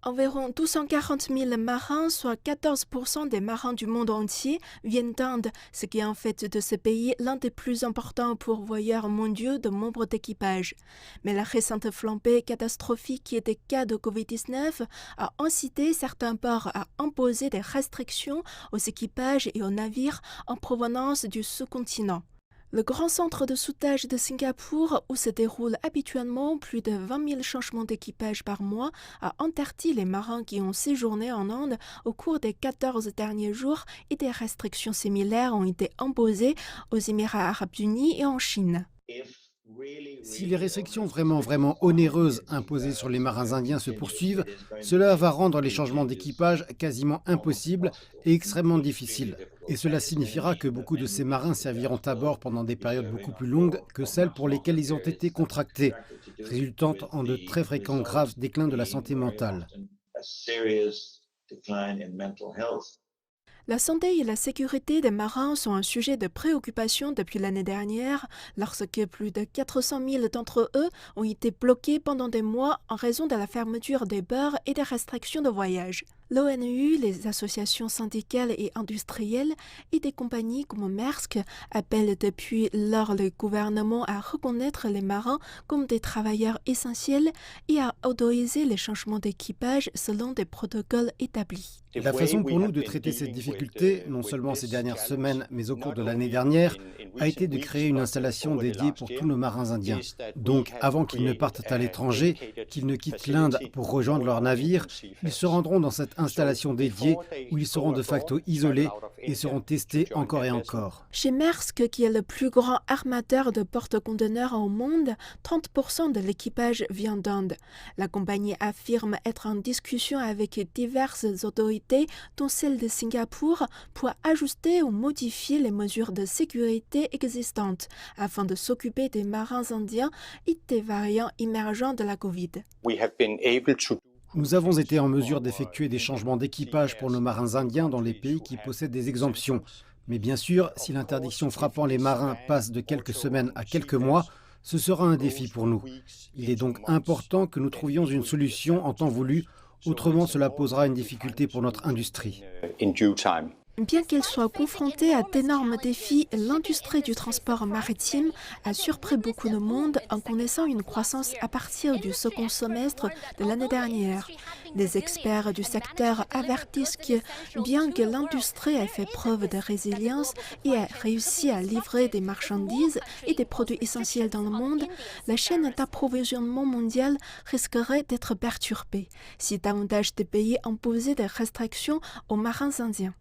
Environ 240 000 marins, soit 14% des marins du monde entier, viennent d'Inde, ce qui en fait de ce pays l'un des plus importants pourvoyeurs mondiaux de membres d'équipage. Mais la récente flambée catastrophique des cas de Covid-19 a incité certains ports à imposer des restrictions aux équipages et aux navires en provenance du sous-continent. Le grand centre de soudage de Singapour, où se déroulent habituellement plus de 20 000 changements d'équipage par mois, a interdit les marins qui ont séjourné en Inde au cours des 14 derniers jours et des restrictions similaires ont été imposées aux Émirats arabes unis et en Chine. Si les restrictions vraiment onéreuses imposées sur les marins indiens se poursuivent, cela va rendre les changements d'équipage quasiment impossibles et extrêmement difficiles. Et cela signifiera que beaucoup de ces marins serviront à bord pendant des périodes beaucoup plus longues que celles pour lesquelles ils ont été contractés, résultant en de très fréquents graves déclins de la santé mentale. La santé et la sécurité des marins sont un sujet de préoccupation depuis l'année dernière, lorsque plus de 400 000 d'entre eux ont été bloqués pendant des mois en raison de la fermeture des ports et des restrictions de voyage. L'ONU, les associations syndicales et industrielles et des compagnies comme Maersk appellent depuis lors le gouvernement à reconnaître les marins comme des travailleurs essentiels et à autoriser les changements d'équipage selon des protocoles établis. La façon pour nous de traiter cette difficulté, non seulement ces dernières semaines, mais au cours de l'année dernière, a été de créer une installation dédiée pour tous nos marins indiens. Donc, avant qu'ils ne partent à l'étranger, qu'ils ne quittent l'Inde pour rejoindre leur navire, ils se rendront dans cette installation dédiée où ils seront de facto isolés et seront testés encore et encore. Chez Maersk, qui est le plus grand armateur de porte-conteneurs au monde, 30% de l'équipage vient d'Inde. La compagnie affirme être en discussion avec diverses autorités, dont celle de Singapour, pour ajuster ou modifier les mesures de sécurité existantes afin de s'occuper des marins indiens et des variants émergents de la Covid. Nous avons été en mesure d'effectuer des changements d'équipage pour nos marins indiens dans les pays qui possèdent des exemptions. Mais bien sûr, si l'interdiction frappant les marins passe de quelques semaines à quelques mois, ce sera un défi pour nous. Il est donc important que nous trouvions une solution en temps voulu, autrement cela posera une difficulté pour notre industrie. Bien qu'elle soit confrontée à d'énormes défis, l'industrie du transport maritime a surpris beaucoup de monde en connaissant une croissance à partir du second semestre de l'année dernière. Les experts du secteur avertissent que, bien que l'industrie ait fait preuve de résilience et ait réussi à livrer des marchandises et des produits essentiels dans le monde, la chaîne d'approvisionnement mondiale risquerait d'être perturbée si davantage de pays imposaient des restrictions aux marins indiens.